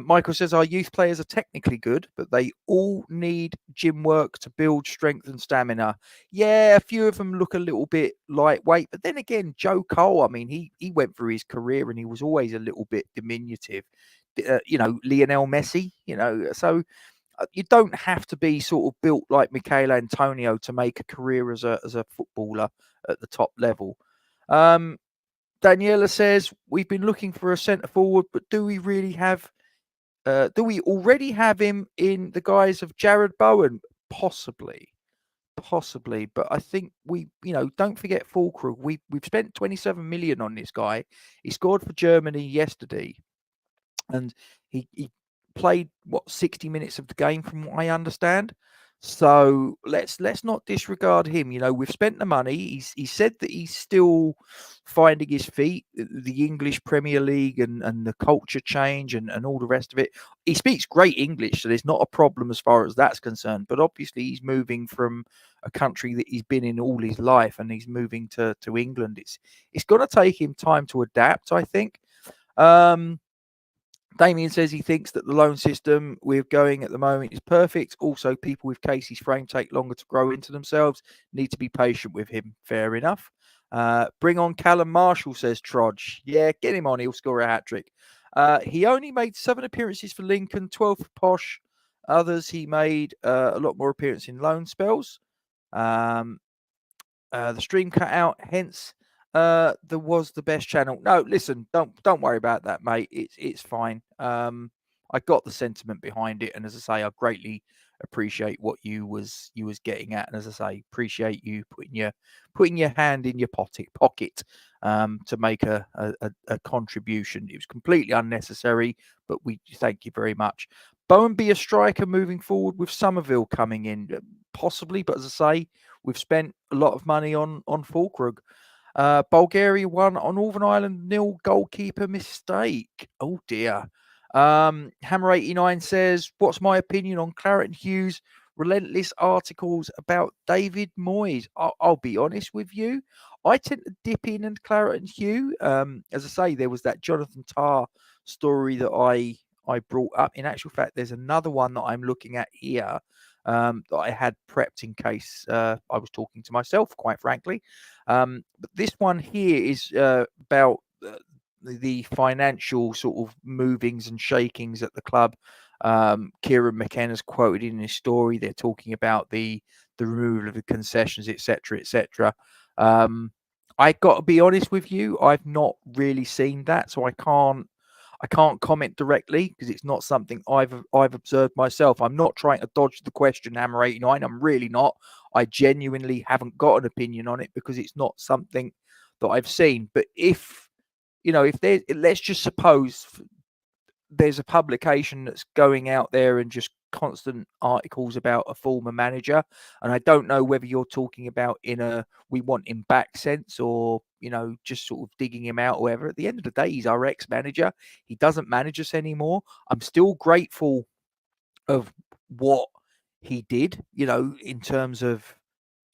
Michael says our youth players are technically good, but they all need gym work to build strength and stamina. Yeah, a few of them look a little bit lightweight, but then again, Joe Cole, I mean, he went through his career and he was always a little bit diminutive. Lionel Messi, so you don't have to be sort of built like Michael Antonio to make a career as a footballer at the top level. Daniela says we've been looking for a centre forward, but do we really have? Do we already have him in the guise of Jared Bowen? Possibly, but I think don't forget Fulkrug. We've spent 27 million on this guy. He scored for Germany yesterday, and he played 60 minutes of the game from what I understand. So let's not disregard him. We've spent the money. He said that he's still finding his feet. The English Premier League and the culture change and all the rest of it. He speaks great English, so there's not a problem as far as that's concerned. But obviously, he's moving from a country that he's been in all his life, and he's moving to England. It's going to take him time to adapt, I think. Damien says he thinks that the loan system we're going at the moment is perfect. Also, people with Casey's frame take longer to grow into themselves. Need to be patient with him. Fair enough. Bring on Callum Marshall, says Trudge. Yeah, get him on. He'll score a hat-trick. He only made 7 appearances for Lincoln, 12 for Posh. Others, he made a lot more appearances in loan spells. The stream cut out, hence there was the best channel. No, listen, don't worry about that, mate. It's fine. I got the sentiment behind it, and as I say, I greatly appreciate what you was getting at, and as I say, appreciate you putting your hand in your pocket to make a contribution. It was completely unnecessary, but we thank you very much. Bowen be a striker moving forward with Somerville coming in, possibly, but as I say, we've spent a lot of money on Fulkrug. Bulgaria won on Northern Ireland 0 goalkeeper mistake. Oh dear. Hammer 89 says, "What's my opinion on Claret and Hughes' relentless articles about David Moyes?" I'll be honest with you. I tend to dip in and Claret and Hugh. As I say, there was that Jonathan Tarr story that I brought up. In actual fact, there's another one that I'm looking at here that I had prepped in case I was talking to myself, quite frankly. But this one here is about the financial sort of movings and shakings at the club. Kieran McKenna's quoted in his story. They're talking about the removal of the concessions, etc., etc. I got to be honest with you, I've not really seen that, so I can't comment directly because it's not something I've observed myself. I'm not trying to dodge the question, Hammer 89. I'm really not. I genuinely haven't got an opinion on it because it's not something that I've seen. But if there's, let's just suppose there's a publication that's going out there and just constant articles about a former manager, and I don't know whether you're talking about in a we want him back sense or just sort of digging him out or whatever. At the end of the day, he's our ex-manager. He doesn't manage us anymore. I'm still grateful of what he did, in terms of,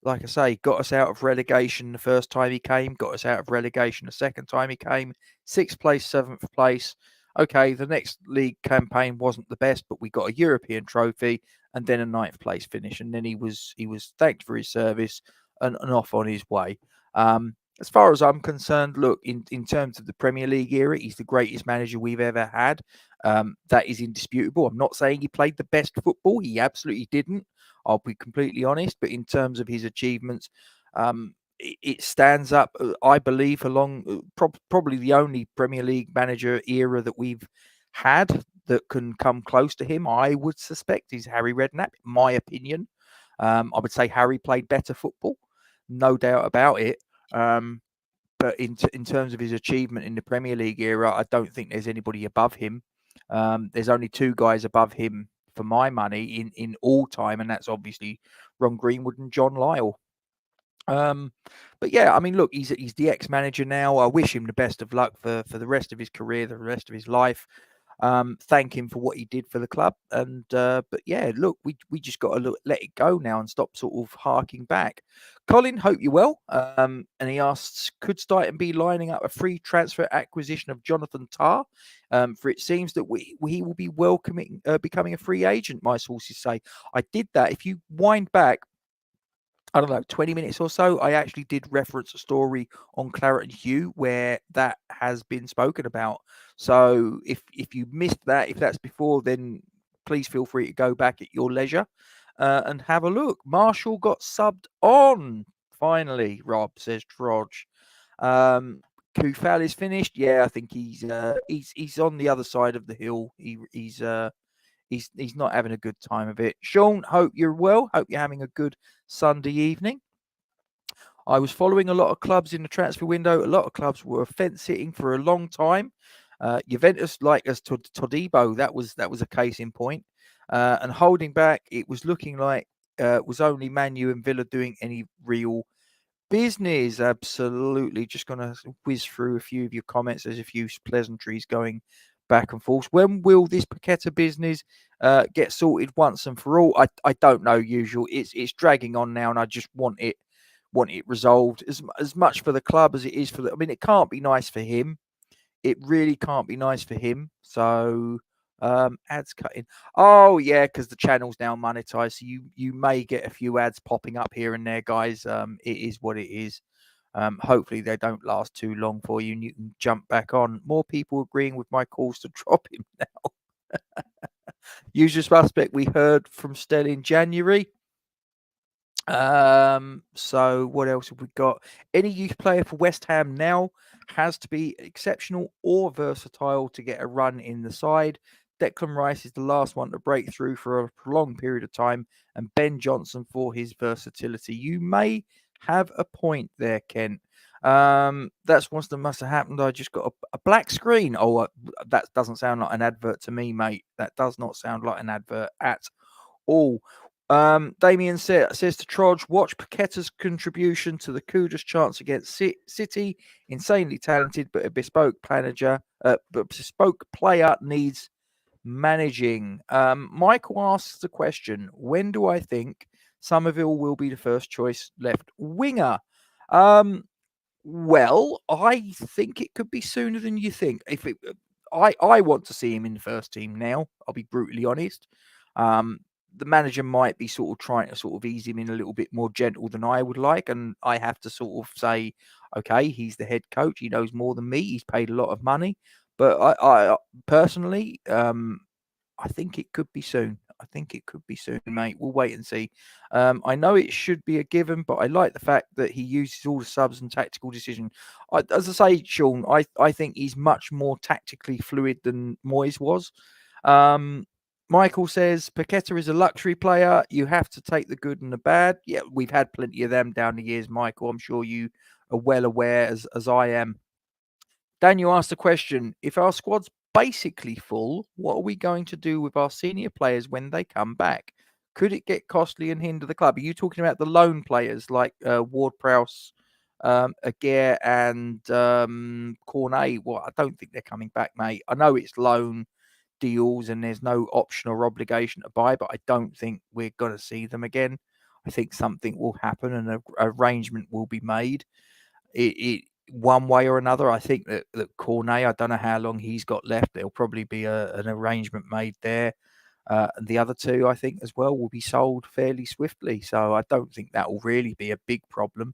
like I say, got us out of relegation the first time he came, got us out of relegation the second time he came, 6th place, 7th place. Okay, the next league campaign wasn't the best, but we got a European trophy and then a 9th place finish. And then he was thanked for his service and off on his way. As far as I'm concerned, look, in terms of the Premier League era, he's the greatest manager we've ever had. That is indisputable. I'm not saying he played the best football. He absolutely didn't. I'll be completely honest. But in terms of his achievements, it stands up, I believe, along probably the only Premier League manager era that we've had that can come close to him. I would suspect is Harry Redknapp, in my opinion. I would say Harry played better football, no doubt about it. But in terms of his achievement in the Premier League era, I don't think there's anybody above him. There's only 2 guys above him for my money in all time, and that's obviously Ron Greenwood and John Lyall. But yeah, I mean, look, he's the ex-manager now. I wish him the best of luck for the rest of his career, the rest of his life. Thank him for what he did for the club. And but yeah, look, we just got to let it go now and stop sort of harking back. Colin, hope you're well. And he asks, could Stighton be lining up a free transfer acquisition of Jonathan Tarr? For it seems that he will be welcoming becoming a free agent. My sources say I did that. If you wind back, I don't know, 20 minutes or so, I actually did reference a story on Claret and Hugh where that has been spoken about. So if you missed that, if that's before, then please feel free to go back at your leisure and have a look. Marshall got subbed on finally, Rob, says Trodge. Kufal is finished. Yeah, I think he's on the other side of the hill. He's not having a good time of it. Sean, hope you're well. Hope you're having a good Sunday evening. I was following a lot of clubs in the transfer window. A lot of clubs were fence sitting for a long time. Juventus, like us, Todibo, that was a case in point. And holding back, it was looking like was only Man U and Villa doing any real business. Absolutely. Just going to whiz through a few of your comments. There's a few pleasantries going back and forth. When will this Paqueta business get sorted once and for all? I don't know. Usual. It's dragging on now, and I just want it resolved as much for the club as it is for the. I mean, it can't be nice for him. It really can't be nice for him. So ads cutting. Oh yeah, because the channel's now monetized, so you may get a few ads popping up here and there, guys. It is what it is. Hopefully they don't last too long for you and you can jump back on. More people agreeing with my calls to drop him now. Usual suspect we heard from Stell in January. So what else have we got? Any youth player for West Ham now has to be exceptional or versatile to get a run in the side. Declan Rice is the last one to break through for a prolonged period of time, and Ben Johnson for his versatility. You may have a point there, Kent. That's what must have happened. I just got a black screen. Oh, that doesn't sound like an advert to me, mate. That does not sound like an advert at all. Damien says to Trodge, watch Paqueta's contribution to the Kudus chance against City. Insanely talented, but a bespoke player needs managing. Michael asks the question, when do I think Somerville will be the first choice left winger? Well, I think it could be sooner than you think. I want to see him in the first team now. I'll be brutally honest. The manager might be sort of trying to sort of ease him in a little bit more gentle than I would like. And I have to sort of say, okay, he's the head coach. He knows more than me. He's paid a lot of money. But I personally, I think it could be soon. I think it could be soon, mate. We'll wait and see. I know it should be a given, but I like the fact that he uses all the subs and tactical decision. As I say, Sean, I think he's much more tactically fluid than Moyes was. Michael says Paqueta is a luxury player. You have to take the good and the bad. Yeah, we've had plenty of them down the years, Michael. I'm sure you are well aware, as I am. Daniel asked the question, if our squad's basically full, what are we going to do with our senior players when they come back? Could it get costly and hinder the club? Are you talking about the loan players like Ward-Prowse, Aguirre and Cornet? Well, I don't think they're coming back, mate. I know it's loan deals and there's no option or obligation to buy, but I don't think we're going to see them again. I think something will happen and an arrangement will be made. It one way or another. I think that Cornet, I don't know how long he's got left. There'll probably be an arrangement made there. And the other two, I think, as well, will be sold fairly swiftly. So I don't think that will really be a big problem.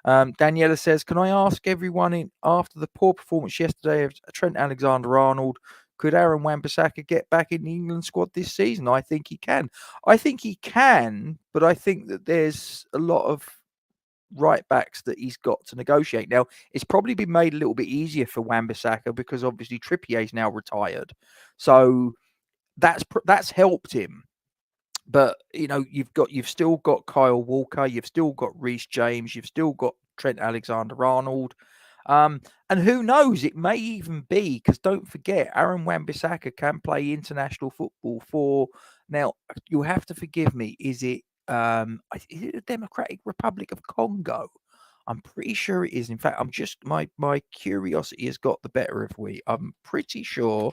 Daniela says, can I ask everyone after the poor performance yesterday of Trent Alexander-Arnold, could Aaron Wan-Bissaka get back in the England squad this season? I think he can. I think he can, but I think that there's a lot of right backs that he's got to negotiate. Now, it's probably been made a little bit easier for Wan-Bissaka because obviously Trippier is now retired. So that's helped him. But, you know, you've still got Kyle Walker, you've still got Reece James, you've still got Trent Alexander-Arnold. And who knows, it may even be, because don't forget, Aaron Wan-Bissaka can play international football for, now, you'll have to forgive me, is it Is it the Democratic Republic of Congo? I'm pretty sure it is. In fact, my curiosity has got the better of me. I'm pretty sure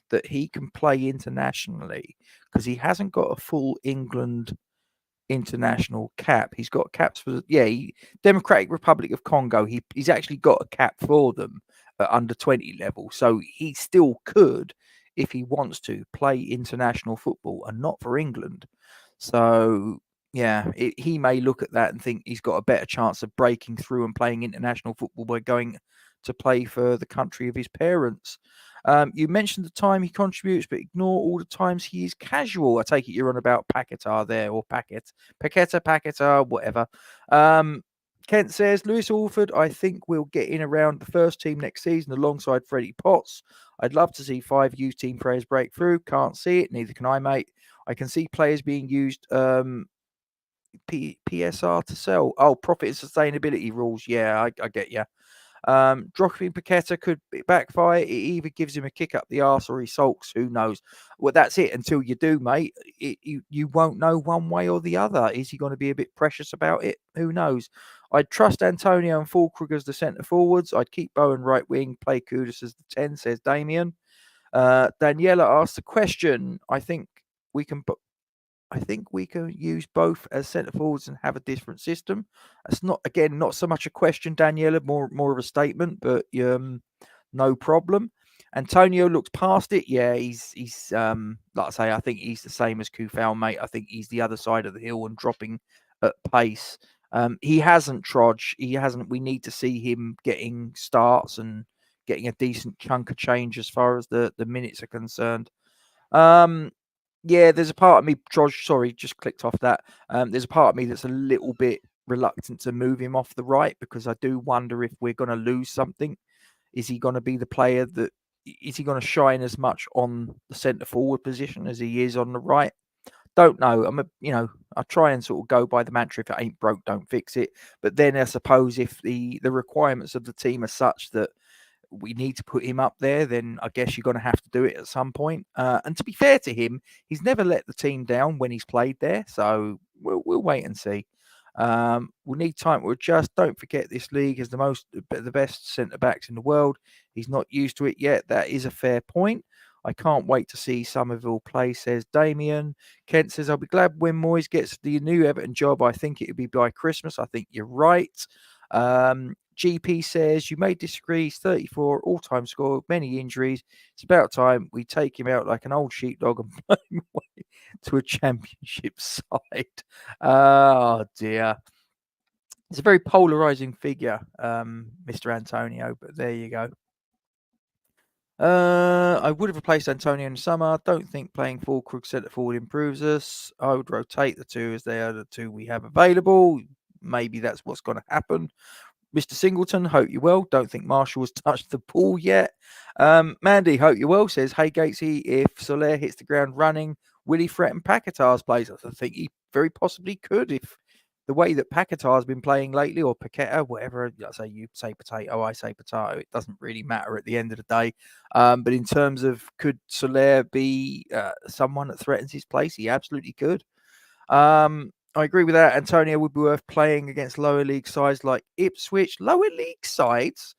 that he can play internationally because he hasn't got a full England international cap. He's got caps for Democratic Republic of Congo. He's actually got a cap for them at under 20 level, so he still could, if he wants to, play international football and not for England. So yeah, he may look at that and think he's got a better chance of breaking through and playing international football by going to play for the country of his parents. You mentioned the time he contributes, but ignore all the times he is casual. I take it you're on about Paquetá there, or Paqueta, whatever. Kent says, Lewis Orford, I think we'll get in around the first team next season alongside Freddie Potts. I'd love to see 5 youth team players break through. Can't see it. Neither can I, mate. I can see players being used PSR to sell. Oh, profit and sustainability rules. Yeah, I get you. Dropping Paqueta could backfire. It either gives him a kick up the arse or he sulks. Who knows? Well, that's it. Until you do, mate, you won't know one way or the other. Is he going to be a bit precious about it? Who knows? I'd trust Antonio and Fulkrug as the centre forwards. I'd keep Bowen right wing, play Kudus as the 10, says Damien. Daniela asked the question. I think we can use both as centre forwards and have a different system. It's not so much a question, Daniela, more of a statement, but no problem. Antonio looks past it. Yeah, he's like I say, I think he's the same as Kufal, mate. I think he's the other side of the hill and dropping at pace. He hasn't Trodge. He hasn't. We need to see him getting starts and getting a decent chunk of change as far as the minutes are concerned. Yeah, there's a part of me, Josh, sorry, just clicked off that. There's a part of me that's a little bit reluctant to move him off the right because I do wonder if we're going to lose something. Is he going to be the player is he going to shine as much on the centre forward position as he is on the right? Don't know. I try and sort of go by the mantra, if it ain't broke, don't fix it. But then I suppose if the requirements of the team are such that we need to put him up there, then I guess you're going to have to do it at some point. And to be fair to him, he's never let the team down when he's played there. So we'll wait and see. We'll need time to adjust. Don't forget, this league has the best centre backs in the world. He's not used to it yet. That is a fair point. I can't wait to see Somerville play, says Damien. Kent says, I'll be glad when Moyes gets the new Everton job. I think it'll be by Christmas. I think you're right. GP says, you may disagree. He's 34, all-time score, many injuries. It's about time we take him out like an old sheepdog and blow him away to a championship side. Oh, dear. It's a very polarizing figure, Mr. Antonio, but there you go. I would have replaced Antonio in the summer. I don't think playing Fulkrug centre forward improves us. I would rotate the two as they are the two we have available. Maybe that's what's going to happen. Mr. Singleton, hope you're well. Don't think Marshall has touched the ball yet. Mandy, hope you're well, says, hey, Gatesy, if Soler hits the ground running, will he threaten Paquetá's plays? I think he very possibly could if the way that Paquetá has been playing lately, or Paqueta, whatever. I say you say potato, I say potato. It doesn't really matter at the end of the day. But in terms of could Soler be someone that threatens his place, he absolutely could. I agree with that. Antonio would be worth playing against lower league sides like Ipswich. Lower league sides?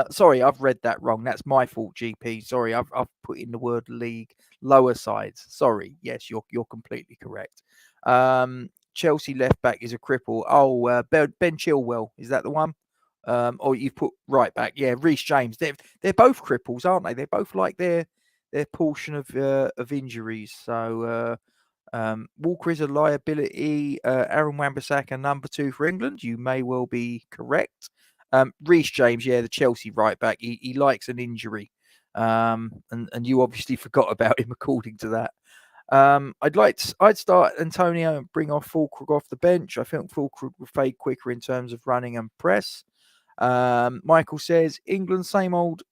Sorry, I've read that wrong. That's my fault, GP. Sorry, I've put in the word league. Lower sides. Sorry. Yes, you're completely correct. Chelsea left back is a cripple. Oh, Ben Chilwell, is that the one? Or you've put right back. Yeah, Reece James. They're both cripples, aren't they? They're both like their portion of injuries. So Walker is a liability. Aaron Wan-Bissaka, number 2 for England. You may well be correct. Reece James, yeah, the Chelsea right back. He likes an injury. And you obviously forgot about him according to that. I'd start Antonio and bring off Fulkrug off the bench. I think Fulkrug will fade quicker in terms of running and press. Michael says, England, same old,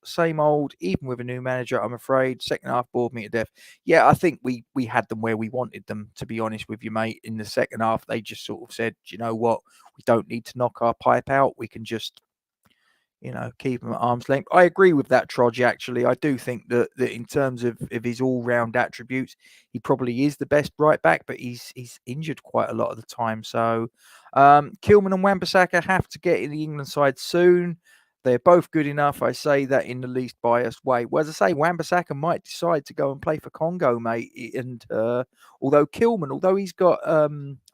even with a new manager, I'm afraid. Second half bored me to death. Yeah, I think we had them where we wanted them, to be honest with you, mate. In the second half, they just sort of said, you know what, we don't need to knock our pipe out. We can just keep him at arm's length. I agree with that, Trodge, actually. I do think that in terms of his all-round attributes, he probably is the best right back, but he's injured quite a lot of the time. So Kilman and Wan-Bissaka have to get in the England side soon. They're both good enough. I say that in the least biased way. Well, as I say, Wan-Bissaka might decide to go and play for Congo, mate. And although Kilman, although he's got, I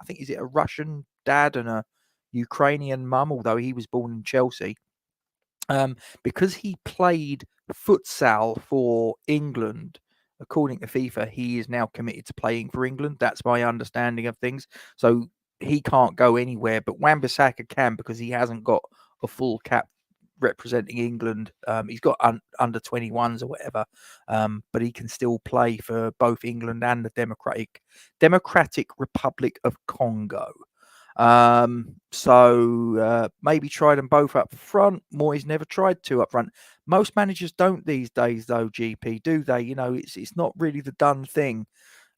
think, is it a Russian dad and a Ukrainian mum, although he was born in Chelsea, because he played futsal for England, according to FIFA, he is now committed to playing for England. That's my understanding of things. So he can't go anywhere, but Wan-Bissaka can because he hasn't got a full cap representing England. He's got under 21s or whatever, but he can still play for both England and the Democratic Republic of Congo. So maybe try them both up front. Moyes never tried two up front. Most managers don't these days, though, GP, do they? It's not really the done thing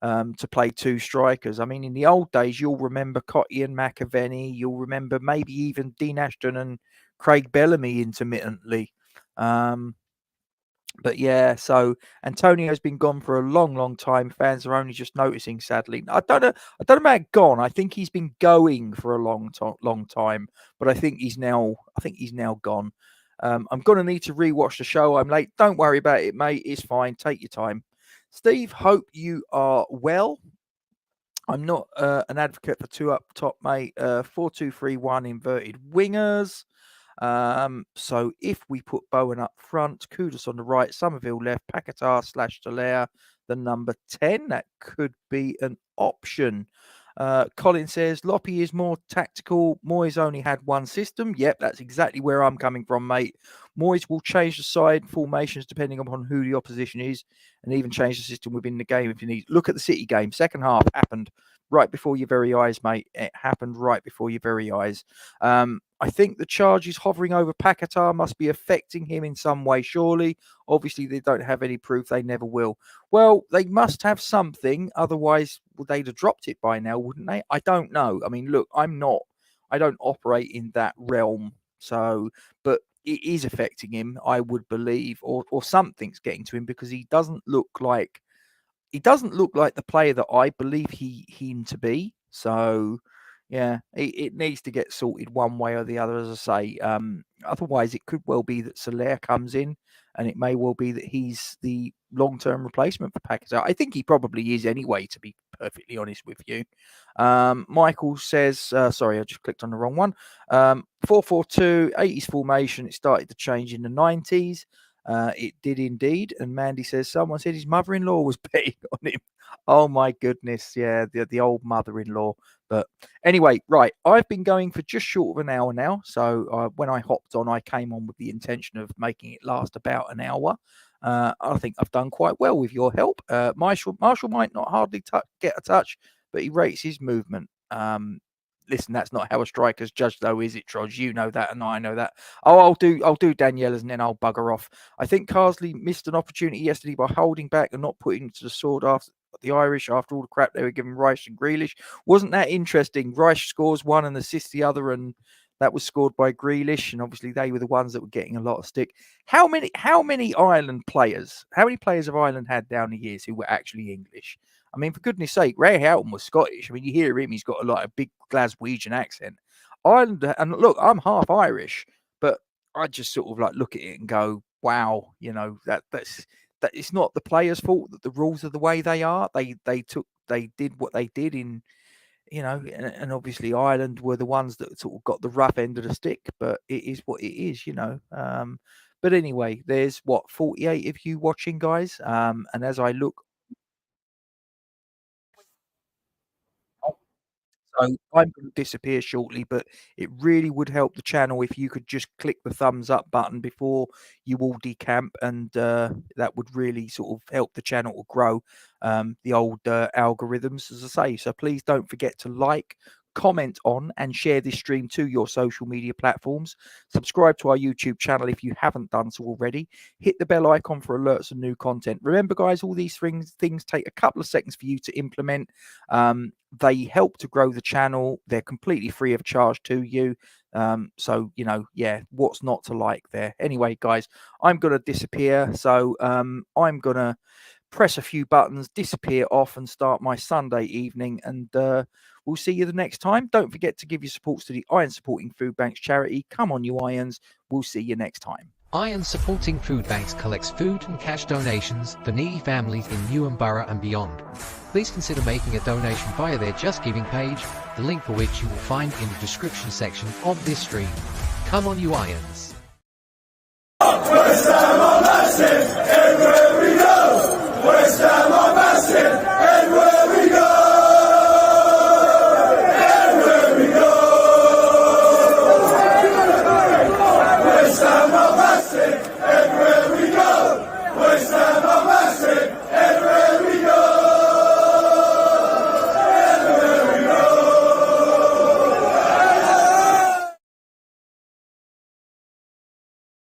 to play two strikers. I mean, in the old days, you'll remember Cottee and McAvenny. You'll remember maybe even Dean Ashton and Craig Bellamy intermittently. But yeah, so Antonio's been gone for a long, long time. Fans are only just noticing, sadly. I don't know about gone. I think he's been going for a long time, but I think he's now gone. I'm gonna need to rewatch the show. I'm late. Don't worry about it, mate. It's fine. Take your time. Steve, hope you are well. I'm not an advocate for two up top, mate. 4-2-3-1 inverted wingers. So if we put Bowen up front, Kudus on the right, Somerville left, Paquetá / Dallaire, the number 10, that could be an option. Colin says Loppy is more tactical. Moyes only had one system. Yep, that's exactly where I'm coming from, mate. Moyes will change the side formations depending upon who the opposition is, and even change the system within the game if you need. Look at the City game. Second half happened right before your very eyes, mate. It happened right before your very eyes. I think the charges hovering over Paquetá must be affecting him in some way, surely. Obviously, they don't have any proof. They never will. Well, they must have something. Otherwise, they'd have dropped it by now, wouldn't they? I don't know. I mean, look, I don't operate in that realm. So, but it is affecting him, I would believe, or something's getting to him because he doesn't look like the player that I believe him to be. So, yeah, it needs to get sorted one way or the other, as I say. Otherwise, it could well be that Soler comes in, and it may well be that he's the long-term replacement for Paquetá. I think he probably is anyway, to be perfectly honest with you. Michael says, sorry, I just clicked on the wrong one. 4-4-2, 80s formation. It started to change in the 90s. It did indeed. And Mandy says, someone said his mother-in-law was betting on him. Oh, my goodness. Yeah, the old mother-in-law. But anyway, right, I've been going for just short of an hour now. So when I hopped on, I came on with the intention of making it last about an hour. I think I've done quite well with your help. Marshall might not hardly get a touch, but he rates his movement. Listen, that's not how a striker's judged, though, is it, Troj? You know that, and I know that. Oh, I'll do Daniela's, and then I'll bugger off. I think Carsley missed an opportunity yesterday by holding back and not putting to the sword after the Irish, after all the crap they were giving Rice and Grealish. Wasn't that interesting? Rice scores one and assists the other, and that was scored by Grealish, and obviously they were the ones that were getting a lot of stick. How many Ireland players? How many players have Ireland had down the years who were actually English? I mean, for goodness sake, Ray Houghton was Scottish. I mean, you hear him, he's got a big Glaswegian accent. Ireland, and look, I'm half Irish, but I just sort of like look at it and go, wow, that it's not the players' fault that the rules are the way they are. They did what they did in, and obviously Ireland were the ones that sort of got the rough end of the stick, but it is what it is, But anyway, there's 48 of you watching, guys. And as I look, so I'm going to disappear shortly, but it really would help the channel if you could just click the thumbs up button before you all decamp, and that would really sort of help the channel to grow, the old algorithms, as I say. So please don't forget to like, comment on, and share this stream to your social media platforms. Subscribe to our YouTube channel if you haven't done so already. Hit the bell icon for alerts and new content. Remember, guys, all these things take a couple of seconds for you to implement. They help to grow the channel. They're completely free of charge to you. So, you know, yeah, what's not to like there? Anyway, guys, I'm going to disappear. So I'm going to press a few buttons, disappear off and start my Sunday evening. And we'll see you the next time. Don't forget to give your supports to the Iron Supporting Food Banks charity. Come on, you Irons. We'll see you next time. Iron Supporting Food Banks collects food and cash donations for needy families in Newham Borough and beyond. Please consider making a donation via their Just Giving page, the link for which you will find in the description section of this stream. Come on, you Irons.